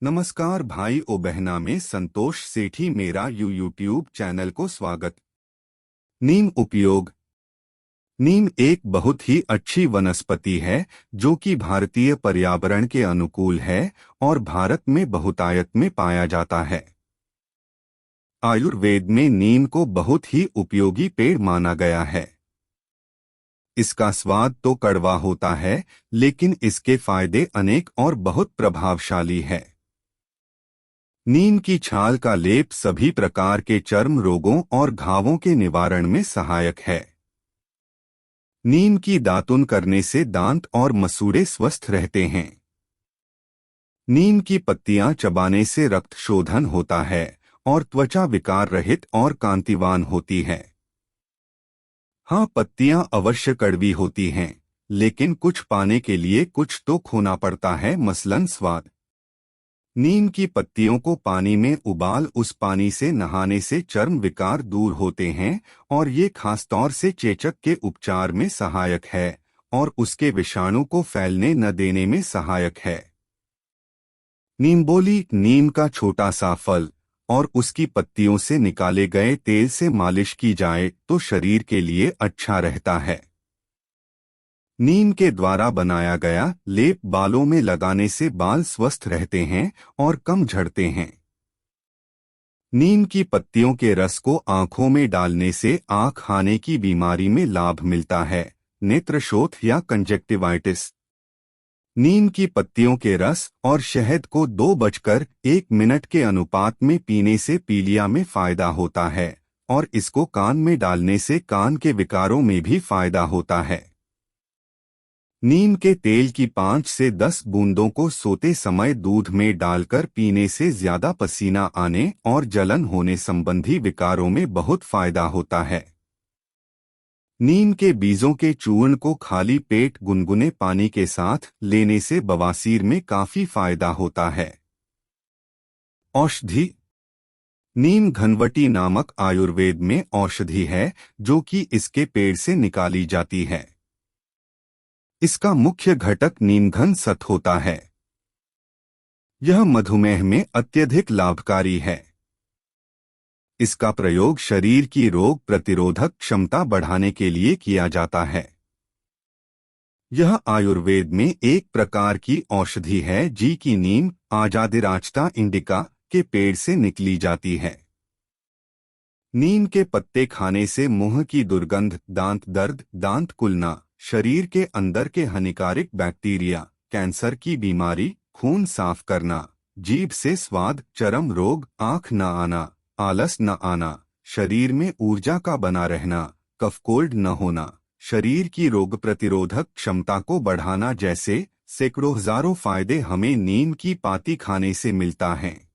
नमस्कार भाई ओ बहना में संतोष सेठी मेरा यूट्यूब चैनल को स्वागत। नीम उपयोग। नीम एक बहुत ही अच्छी वनस्पति है जो कि भारतीय पर्यावरण के अनुकूल है और भारत में बहुतायत में पाया जाता है। आयुर्वेद में नीम को बहुत ही उपयोगी पेड़ माना गया है। इसका स्वाद तो कड़वा होता है, लेकिन इसके फायदे अनेक और बहुत प्रभावशाली है। नीम की छाल का लेप सभी प्रकार के चर्म रोगों और घावों के निवारण में सहायक है। नीम की दातुन करने से दांत और मसूड़े स्वस्थ रहते हैं। नीम की पत्तियां चबाने से रक्त शोधन होता है और त्वचा विकार रहित और कांतिवान होती है। हाँ, पत्तियां अवश्य कड़वी होती हैं, लेकिन कुछ पाने के लिए कुछ तो खोना पड़ता है, मसलन स्वाद। नीम की पत्तियों को पानी में उबाल उस पानी से नहाने से चर्म विकार दूर होते हैं और ये खासतौर से चेचक के उपचार में सहायक है और उसके विषाणु को फैलने न देने में सहायक है। नींबोली नीम का छोटा सा फल और उसकी पत्तियों से निकाले गए तेल से मालिश की जाए तो शरीर के लिए अच्छा रहता है। नीम के द्वारा बनाया गया लेप बालों में लगाने से बाल स्वस्थ रहते हैं और कम झड़ते हैं। नीम की पत्तियों के रस को आंखों में डालने से आंख आने की बीमारी में लाभ मिलता है, नेत्रशोथ या कंजक्टिवाइटिस। नीम की पत्तियों के रस और शहद को 2:1 के अनुपात में पीने से पीलिया में फायदा होता है और इसको कान में डालने से कान के विकारों में भी फायदा होता है। नीम के तेल की 5 से 10 बूंदों को सोते समय दूध में डालकर पीने से ज्यादा पसीना आने और जलन होने संबंधी विकारों में बहुत फायदा होता है। नीम के बीजों के चूर्ण को खाली पेट गुनगुने पानी के साथ लेने से बवासीर में काफी फायदा होता है। औषधि। नीम घनवटी नामक आयुर्वेद में औषधि है जो कि इसके पेड़ से निकाली जाती है। इसका मुख्य घटक नीमघन सत होता है। यह मधुमेह में अत्यधिक लाभकारी है। इसका प्रयोग शरीर की रोग प्रतिरोधक क्षमता बढ़ाने के लिए किया जाता है। यह आयुर्वेद में एक प्रकार की औषधि है जी की नीम आजादिराच्ता इंडिका के पेड़ से निकली जाती है। नीम के पत्ते खाने से मुंह की दुर्गंध, दांत दर्द, दांत कुलना, शरीर के अंदर के हानिकारक बैक्टीरिया, कैंसर की बीमारी, खून साफ करना, जीभ से स्वाद, चर्म रोग, आंख न आना, आलस न आना, शरीर में ऊर्जा का बना रहना, कफ कोल्ड न होना, शरीर की रोग प्रतिरोधक क्षमता को बढ़ाना जैसे सैकड़ों हजारों फायदे हमें नीम की पाती खाने से मिलता है।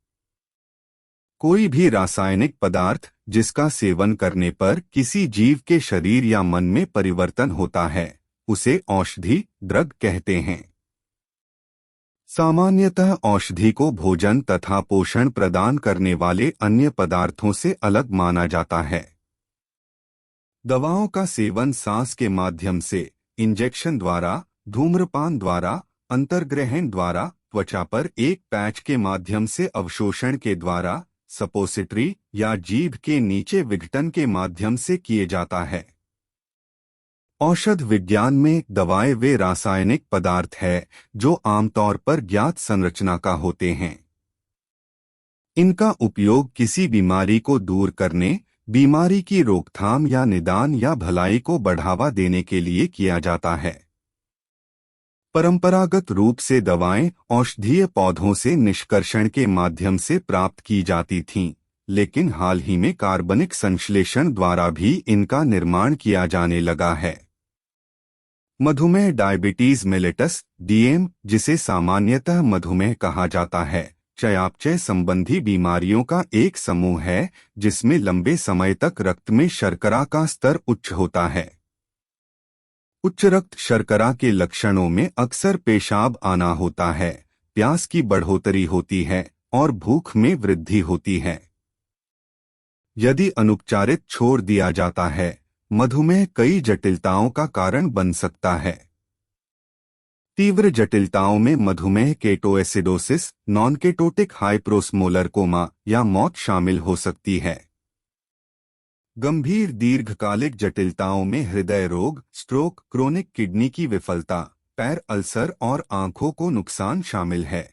कोई भी रासायनिक पदार्थ जिसका सेवन करने पर किसी जीव के शरीर या मन में परिवर्तन होता है उसे औषधि ड्रग कहते हैं। सामान्यतः औषधि को भोजन तथा पोषण प्रदान करने वाले अन्य पदार्थों से अलग माना जाता है। दवाओं का सेवन सांस के माध्यम से, इंजेक्शन द्वारा, धूम्रपान द्वारा, अंतर्ग्रहण द्वारा, त्वचा पर एक पैच के माध्यम से अवशोषण के द्वारा, सपोसिटरी या जीभ के नीचे विघटन के माध्यम से किए जाता है। औषध विज्ञान में दवाएं वे रासायनिक पदार्थ है जो आमतौर पर ज्ञात संरचना का होते हैं। इनका उपयोग किसी बीमारी को दूर करने, बीमारी की रोकथाम या निदान या भलाई को बढ़ावा देने के लिए किया जाता है। परंपरागत रूप से दवाएं औषधीय पौधों से निष्कर्षण के माध्यम से प्राप्त की जाती थीं, लेकिन हाल ही में कार्बनिक संश्लेषण द्वारा भी इनका निर्माण किया जाने लगा है। मधुमेह डायबिटीज मेलिटस डीएम, जिसे सामान्यतः मधुमेह कहा जाता है, चयापचय संबंधी बीमारियों का एक समूह है जिसमें लंबे समय तक रक्त में शर्करा का स्तर उच्च होता है। उच्च रक्त शर्करा के लक्षणों में अक्सर पेशाब आना होता है, प्यास की बढ़ोतरी होती है और भूख में वृद्धि होती है। यदि अनुपचारित छोड़ दिया जाता है, मधुमेह कई जटिलताओं का कारण बन सकता है। तीव्र जटिलताओं में मधुमेह, केटोएसिडोसिस, नॉन केटोटिक हाइप्रोस्मोलर कोमा या मौत शामिल हो सकती है। गंभीर दीर्घकालिक जटिलताओं में हृदय रोग, स्ट्रोक, क्रोनिक किडनी की विफलता, पैर अल्सर और आंखों को नुकसान शामिल है।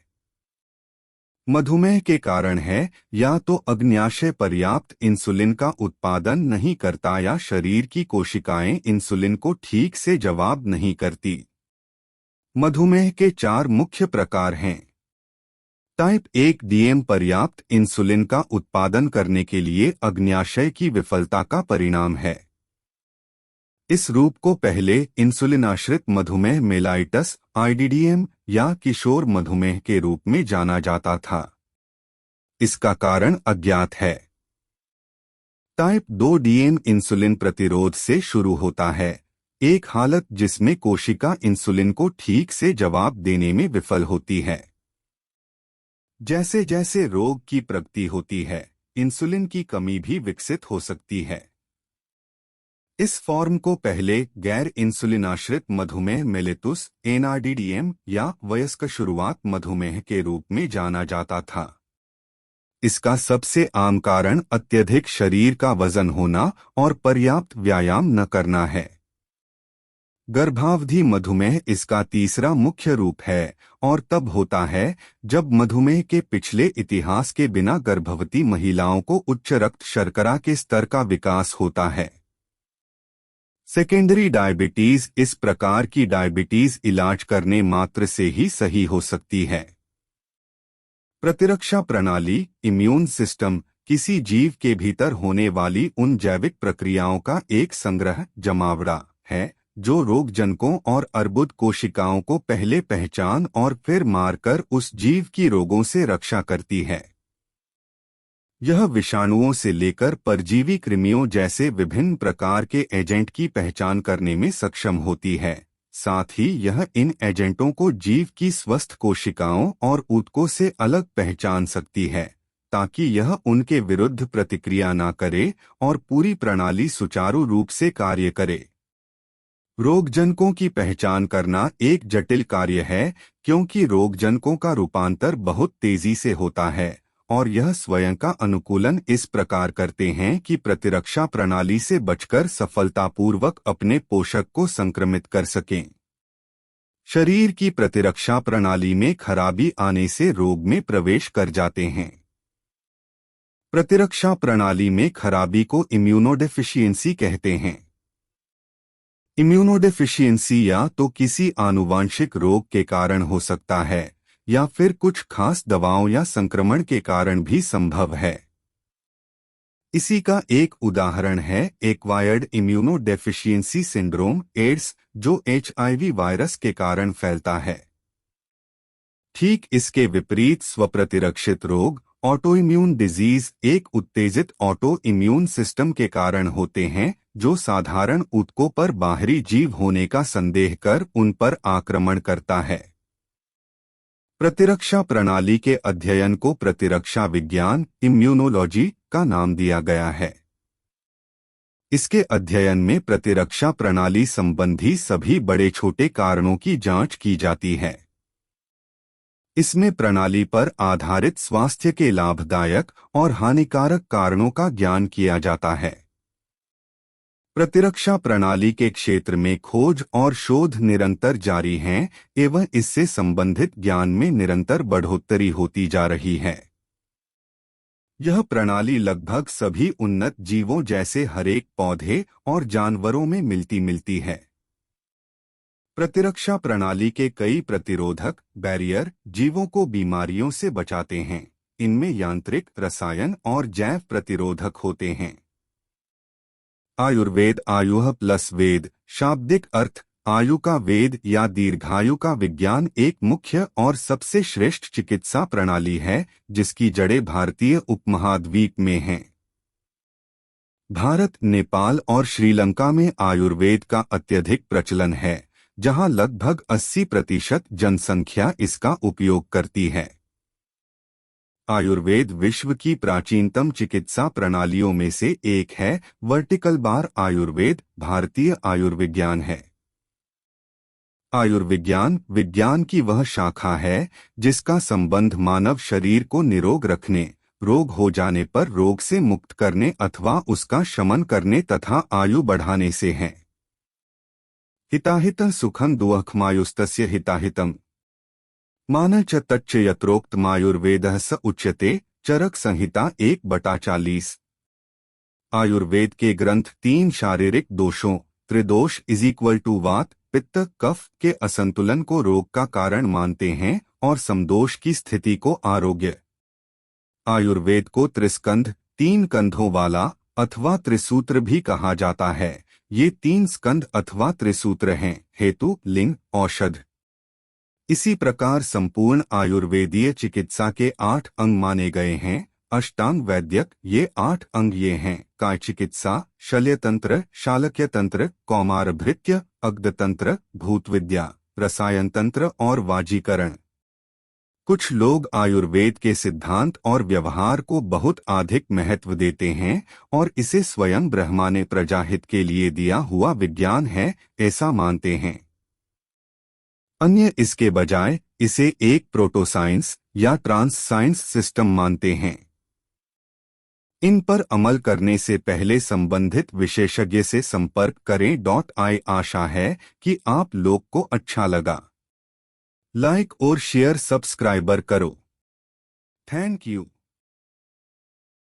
मधुमेह के कारण है या तो अग्न्याशय पर्याप्त इंसुलिन का उत्पादन नहीं करता या शरीर की कोशिकाएं इंसुलिन को ठीक से जवाब नहीं करती। मधुमेह के 4 मुख्य प्रकार हैं। टाइप 1 डीएम पर्याप्त इंसुलिन का उत्पादन करने के लिए अग्न्याशय की विफलता का परिणाम है। इस रूप को पहले इंसुलिन आश्रित मधुमेह मेलाइटस आईडीडीएम या किशोर मधुमेह के रूप में जाना जाता था। इसका कारण अज्ञात है। टाइप 2 डीएम इंसुलिन प्रतिरोध से शुरू होता है, एक हालत जिसमें कोशिका इंसुलिन को ठीक से जवाब देने में विफल होती है। जैसे जैसे रोग की प्रगति होती है, इंसुलिन की कमी भी विकसित हो सकती है। इस फॉर्म को पहले गैर इंसुलिन आश्रित मधुमेह मेलिटुस एनआरडीडीएम या वयस्क शुरुआत मधुमेह के रूप में जाना जाता था। इसका सबसे आम कारण अत्यधिक शरीर का वजन होना और पर्याप्त व्यायाम न करना है। गर्भावधि मधुमेह इसका तीसरा मुख्य रूप है और तब होता है जब मधुमेह के पिछले इतिहास के बिना गर्भवती महिलाओं को उच्च रक्त शर्करा के स्तर का विकास होता है। सेकेंडरी डायबिटीज इस प्रकार की डायबिटीज इलाज करने मात्र से ही सही हो सकती है। प्रतिरक्षा प्रणाली इम्यून सिस्टम किसी जीव के भीतर होने वाली उन जैविक प्रक्रियाओं का एक संग्रह जमावड़ा है जो रोगजनकों और अर्बुद कोशिकाओं को पहले पहचान और फिर मारकर उस जीव की रोगों से रक्षा करती है। यह विषाणुओं से लेकर परजीवी कृमियों जैसे विभिन्न प्रकार के एजेंट की पहचान करने में सक्षम होती है। साथ ही यह इन एजेंटों को जीव की स्वस्थ कोशिकाओं और ऊतकों से अलग पहचान सकती है ताकि यह उनके विरुद्ध प्रतिक्रिया न करे और पूरी प्रणाली सुचारू रूप से कार्य करे। रोगजनकों की पहचान करना एक जटिल कार्य है क्योंकि रोगजनकों का रूपांतर बहुत तेजी से होता है और यह स्वयं का अनुकूलन इस प्रकार करते हैं कि प्रतिरक्षा प्रणाली से बचकर सफलतापूर्वक अपने पोषक को संक्रमित कर सकें। शरीर की प्रतिरक्षा प्रणाली में खराबी आने से रोग में प्रवेश कर जाते हैं। प्रतिरक्षा प्रणाली में खराबी को इम्यूनोडेफिशिएंसी कहते हैं। इम्यूनोडेफिशिएंसी या तो किसी आनुवांशिक रोग के कारण हो सकता है या फिर कुछ खास दवाओं या संक्रमण के कारण भी संभव है। इसी का एक उदाहरण है एक्वायर्ड इम्यूनोडेफिशिएंसी सिंड्रोम एड्स जो एचआईवी वायरस के कारण फैलता है। ठीक इसके विपरीत स्वप्रतिरक्षित रोग ऑटोइम्यून डिजीज एक उत्तेजित ऑटो इम्यून सिस्टम के कारण होते हैं जो साधारण ऊतकों पर बाहरी जीव होने का संदेह कर उन पर आक्रमण करता है। प्रतिरक्षा प्रणाली के अध्ययन को प्रतिरक्षा विज्ञान इम्यूनोलॉजी का नाम दिया गया है। इसके अध्ययन में प्रतिरक्षा प्रणाली संबंधी सभी बड़े छोटे कारणों की जांच की जाती है। इसमें प्रणाली पर आधारित स्वास्थ्य के लाभदायक और हानिकारक कारणों का ज्ञान किया जाता है। प्रतिरक्षा प्रणाली के क्षेत्र में खोज और शोध निरंतर जारी हैं एवं इससे संबंधित ज्ञान में निरंतर बढ़ोतरी होती जा रही है। यह प्रणाली लगभग सभी उन्नत जीवों जैसे हरेक पौधे और जानवरों में मिलती है। प्रतिरक्षा प्रणाली के कई प्रतिरोधक बैरियर जीवों को बीमारियों से बचाते हैं। इनमें यांत्रिक, रसायन और जैव प्रतिरोधक होते हैं। आयुर्वेद आयुः प्लस वेद शाब्दिक अर्थ आयु का वेद या दीर्घायु का विज्ञान एक मुख्य और सबसे श्रेष्ठ चिकित्सा प्रणाली है जिसकी जड़ें भारतीय उपमहाद्वीप में हैं। भारत, नेपाल और श्रीलंका में आयुर्वेद का अत्यधिक प्रचलन है जहां लगभग 80% जनसंख्या इसका उपयोग करती है। आयुर्वेद विश्व की प्राचीनतम चिकित्सा प्रणालियों में से एक है। वर्टिकल बार आयुर्वेद भारतीय आयुर्विज्ञान है। आयुर्विज्ञान विज्ञान की वह शाखा है जिसका संबंध मानव शरीर को निरोग रखने, रोग हो जाने पर रोग से मुक्त करने अथवा उसका शमन करने तथा आयु बढ़ाने से है। हिताहितं सुखं दुःखमायुस्तस्य हिताहितम् मान च तच्च यत्रोक्तमायुर्वेदः स उच्यते। चरक संहिता 1/40। आयुर्वेद के ग्रंथ 3 शारीरिक दोषों त्रिदोष वात पित्त कफ के असंतुलन को रोग का कारण मानते हैं और समदोष की स्थिति को आरोग्य। आयुर्वेद को त्रिस्कंध 3 कंधों वाला अथवा त्रिसूत्र भी कहा जाता है। ये 3 स्कंध अथवा त्रिसूत्र हैं हेतु, लिंग, औषध। इसी प्रकार संपूर्ण आयुर्वेदीय चिकित्सा के 8 अंग माने गए हैं। अष्टांग वैद्यक ये 8 अंग ये हैं काय चिकित्सा, शल्यतंत्र, शालक्यतंत्र, कौमारभृत्य, अग्धतंत्र, भूतविद्या, रसायन तंत्र और वाजीकरण। कुछ लोग आयुर्वेद के सिद्धांत और व्यवहार को बहुत अधिक महत्व देते हैं और इसे स्वयं ब्रह्मा ने प्रजाहित के लिए दिया हुआ विज्ञान है ऐसा मानते हैं। अन्य इसके बजाय इसे एक प्रोटोसाइंस या ट्रांस साइंस सिस्टम मानते हैं। इन पर अमल करने से पहले संबंधित विशेषज्ञ से संपर्क करें। आशा है कि आप लोग को अच्छा लगा। लाइक और शेयर सब्सक्राइबर करो। Thank you.